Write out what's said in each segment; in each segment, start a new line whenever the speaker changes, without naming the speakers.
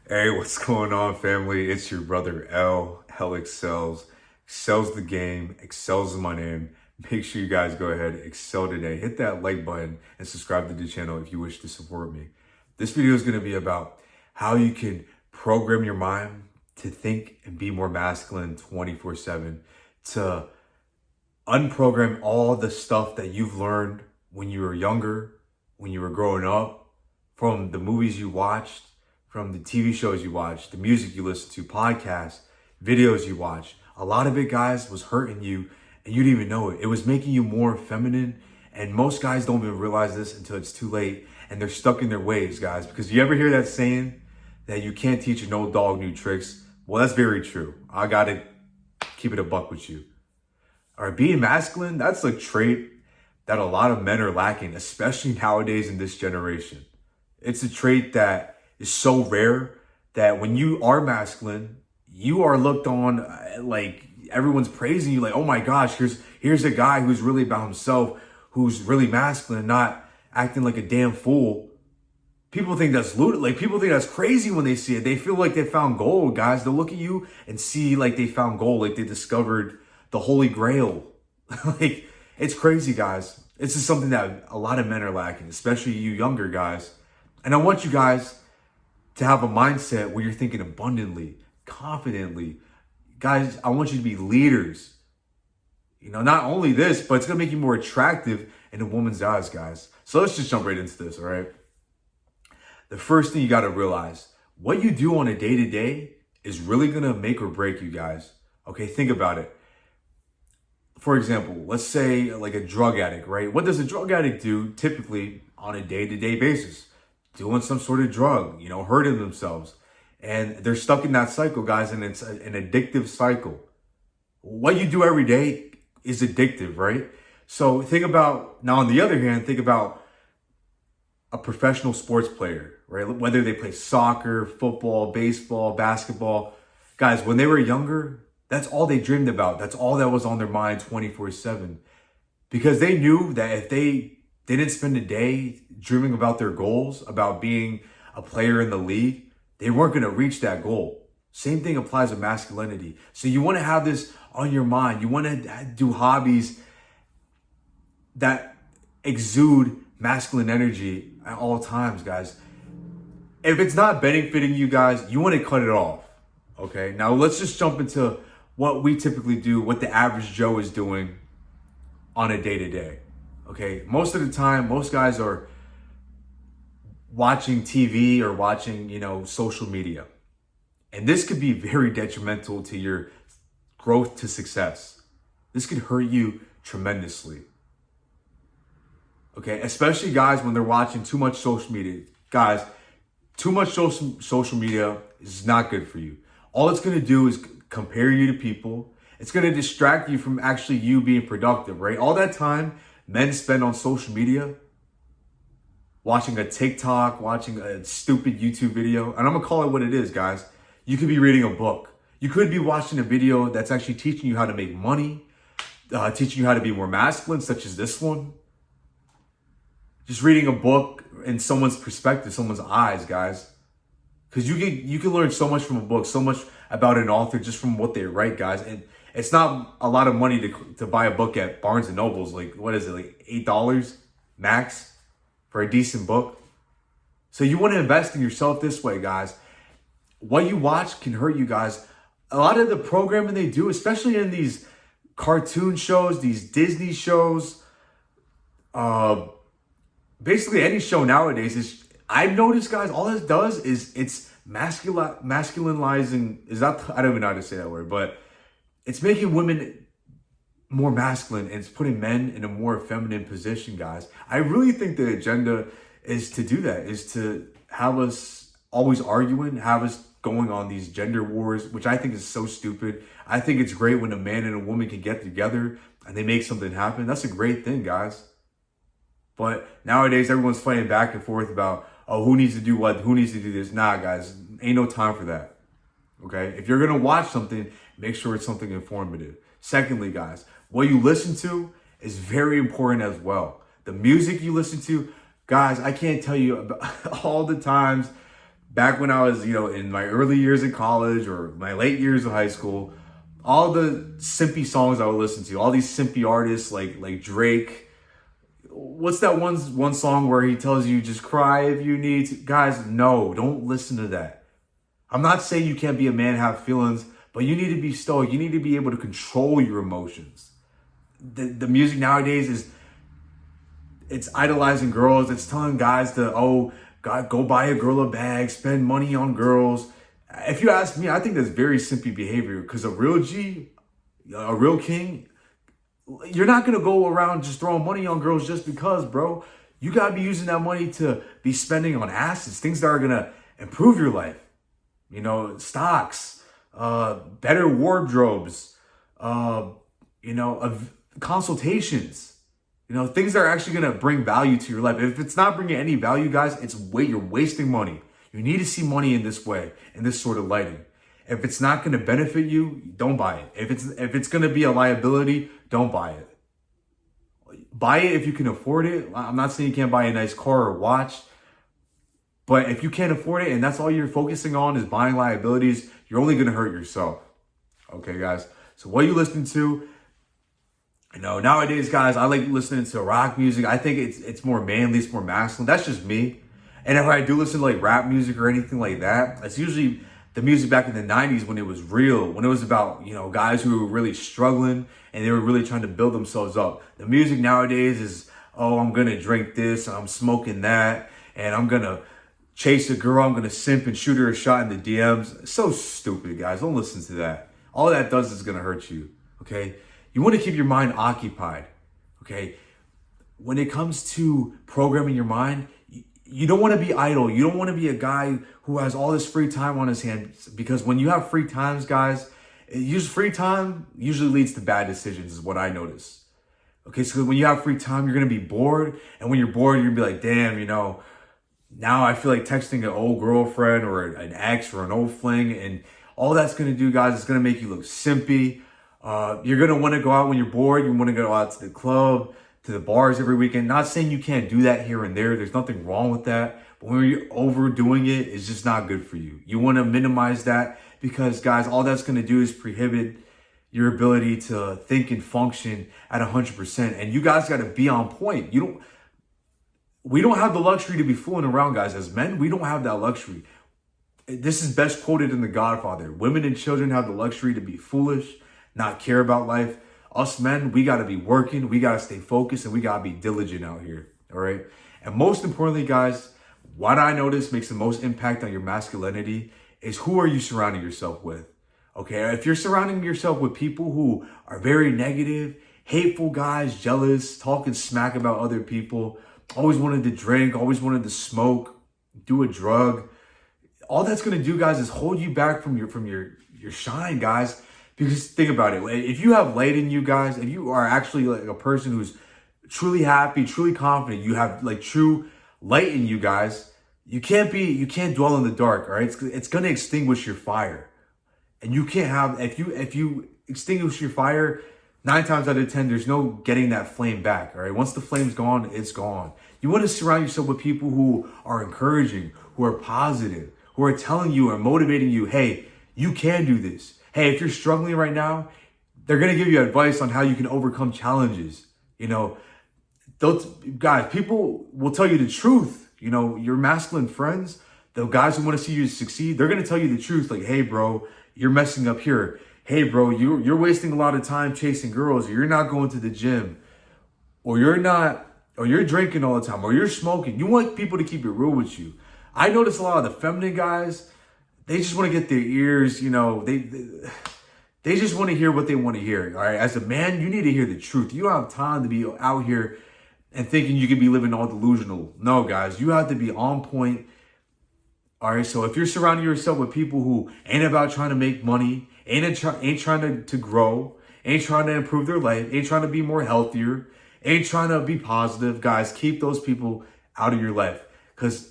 Hey, what's going on, family? It's your brother elexcels. Excels the game. Excels is my name. Make sure you guys go ahead, excel today. Hit that like button and subscribe to the channel if you wish to support me. This video is going to be about how you can program your mind to think and be more masculine 24/7, to unprogram all the stuff that you've learned when you were younger, when you were growing up, from the movies you watched, from the TV shows you watched, the music you listened to, podcasts, videos you watched. A lot of it, guys, was hurting you and you didn't even know it. It was making you more feminine. And most guys don't even realize this until it's too late and they're stuck in their ways, guys. Because you ever hear that saying that you can't teach an old dog new tricks? Well, that's very true. I gotta keep it a buck with you. All right, being masculine, that's a trait that a lot of men are lacking, especially nowadays in this generation. It's a trait that is so rare that when you are masculine, you are looked on like everyone's praising you, like, oh my gosh, here's a guy who's really about himself, who's really masculine, not acting like a damn fool. People think that's like people think that's crazy when they see it. They feel like they found gold, guys. They'll look at you and see like they found gold, like they discovered the Holy Grail. Like, it's crazy, guys. This is something that a lot of men are lacking, especially you younger guys. And I want you guys to have a mindset where you're thinking abundantly, confidently. Guys, I want you to be leaders. You know, not only this, but it's going to make you more attractive in a woman's eyes, guys. So let's just jump right into this, all right? The first thing you got to realize, what you do on a day-to-day is really going to make or break you, guys. Okay, think about it. For example, let's say like a drug addict, right? What does a drug addict do typically on a day-to-day basis? Doing some sort of drug, you know, hurting themselves. And they're stuck in that cycle, guys, and it's an addictive cycle. What you do every day is addictive, right? So think about, now on the other hand, think about a professional sports player, right? Whether they play soccer, football, baseball, basketball. Guys, when they were younger, that's all they dreamed about. That's all that was on their mind 24/7. Because they knew that if they didn't spend a day dreaming about their goals, about being a player in the league, they weren't going to reach that goal. Same thing applies with masculinity. So you want to have this on your mind. You want to do hobbies that exude masculine energy at all times, guys. If it's not benefiting you guys, you want to cut it off. Okay, now let's just jump into what we typically do, what the average Joe is doing on a day-to-day. Okay, most of the time, most guys are watching TV or watching, you know, social media. And this could be very detrimental to your growth to success. This could hurt you tremendously. Okay, especially guys when they're watching too much social media. Guys, too much social media is not good for you. All it's going to do is compare you to people. It's going to distract you from actually you being productive, right? All that time men spend on social media, watching a TikTok, watching a stupid YouTube video. And I'm going to call it what it is, guys. You could be reading a book. You could be watching a video that's actually teaching you how to make money, teaching you how to be more masculine, such as this one. Just reading a book in someone's perspective, someone's eyes, guys. Because you can learn so much from a book, so much about an author just from what they write, guys. And it's not a lot of money to buy a book at Barnes and Nobles. Like, what is it, like $8 max for a decent book? So you want to invest in yourself this way, guys. What you watch can hurt you, guys. A lot of the programming they do, especially in these cartoon shows, these Disney shows, basically any show nowadays is, I've noticed, guys, all this does is it's masculinizing, I don't even know how to say that word, but it's making women more masculine and it's putting men in a more feminine position, guys. I really think the agenda is to do that, is to have us always arguing, have us going on these gender wars, which I think is so stupid. I think it's great when a man and a woman can get together and they make something happen. That's a great thing, guys. But nowadays, everyone's fighting back and forth about, oh, who needs to do what? Who needs to do this? Nah, guys, ain't no time for that. Okay? If you're going to watch something, make sure it's something informative. Secondly, guys, what you listen to is very important as well. The music you listen to, guys, I can't tell you about all the times back when I was, in my early years in college or my late years of high school, all the simpy songs I would listen to, all these simpy artists like Drake. What's that one song where he tells you just cry if you need to? Guys, no, don't listen to that. I'm not saying you can't be a man, have feelings, but you need to be stoic. You need to be able to control your emotions. The music nowadays it's idolizing girls. It's telling guys to, God, go buy a girl a bag, spend money on girls. If you ask me, I think that's very simpy behavior, because a real G, a real king, you're not going to go around just throwing money on girls just because, bro. You got to be using that money to be spending on assets, things that are going to improve your life. Stocks, better wardrobes, consultations. Things that are actually going to bring value to your life. If it's not bringing any value, guys, you're wasting money. You need to see money in this way, in this sort of lighting. If it's not going to benefit you, don't buy it. If it's going to be a liability, don't buy it. Buy it if you can afford it. I'm not saying you can't buy a nice car or watch, but if you can't afford it and that's all you're focusing on is buying liabilities, you're only going to hurt yourself. Okay, guys. So what are you listening to? Nowadays, guys, I like listening to rock music. I think it's more manly, it's more masculine. That's just me. And if I do listen to like rap music or anything like that, it's usually the music back in the 90s when it was real, when it was about, guys who were really struggling and they were really trying to build themselves up. The music nowadays is, I'm going to drink this and I'm smoking that and I'm going to chase a girl, I'm going to simp and shoot her a shot in the DMs. It's so stupid, guys. Don't listen to that. All that does is going to hurt you, okay? You want to keep your mind occupied, okay? When it comes to programming your mind, you don't want to be idle. You don't want to be a guy who has all this free time on his hands, because when you have free times, guys, free time usually leads to bad decisions is what I notice. Okay, so when you have free time, you're going to be bored. And when you're bored, you're going to be like, damn, now I feel like texting an old girlfriend or an ex or an old fling. And all that's going to do, guys, is going to make you look simpy. You're going to want to go out when you're bored. You want to go out to the club, to the bars every weekend. Not saying you can't do that here and there. There's nothing wrong with that. But when you're overdoing it, it's just not good for you. You want to minimize that, because, guys, all that's going to do is prohibit your ability to think and function at 100%. And you guys got to be on point. We don't have the luxury to be fooling around, guys. As men, we don't have that luxury. This is best quoted in The Godfather. Women and children have the luxury to be foolish, not care about life. Us men, we got to be working, we got to stay focused, and we got to be diligent out here, all right? And most importantly, guys, what I notice makes the most impact on your masculinity is who are you surrounding yourself with, okay? If you're surrounding yourself with people who are very negative, hateful guys, jealous, talking smack about other people, always wanted to drink, always wanted to smoke, do a drug, all that's going to do, guys, is hold you back from your shine, guys. Because think about it, if you have light in you, guys, if you are actually like a person who's truly happy, truly confident, you have like true light in you, guys, you can't dwell in the dark, all right? It's going to extinguish your fire. And you can't have, if you extinguish your fire, 9 times out of 10, there's no getting that flame back, all right? Once the flame's gone, it's gone. You want to surround yourself with people who are encouraging, who are positive, who are telling you or motivating you, hey, you can do this. Hey, if you're struggling right now, they're going to give you advice on how you can overcome challenges. Those guys, people will tell you the truth. Your masculine friends, the guys who want to see you succeed, they're going to tell you the truth. Like, hey, bro, you're messing up here. Hey, bro, you're wasting a lot of time chasing girls, or you're not going to the gym, or you're drinking all the time, or you're smoking. You want people to keep it real with you. I notice a lot of the feminine guys, they just want to get their ears, they just want to hear what they want to hear. All right. As a man, you need to hear the truth. You don't have time to be out here and thinking you could be living all delusional. No, guys, you have to be on point. All right. So if you're surrounding yourself with people who ain't about trying to make money, ain't trying to grow, ain't trying to improve their life, ain't trying to be more healthier, ain't trying to be positive, guys, keep those people out of your life. Because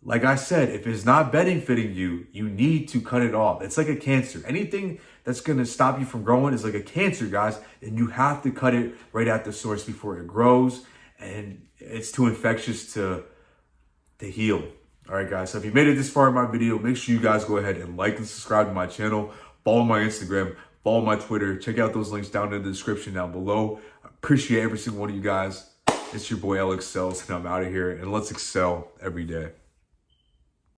like I said, if it's not benefiting you, you need to cut it off. It's like a cancer. Anything that's going to stop you from growing is like a cancer, guys. And you have to cut it right at the source before it grows. And it's too infectious to heal. All right, guys. So if you made it this far in my video, make sure you guys go ahead and like and subscribe to my channel. Follow my Instagram. Follow my Twitter. Check out those links down in the description down below. I appreciate every single one of you guys. It's your boy elexcels, and I'm out of here. And let's excel every day.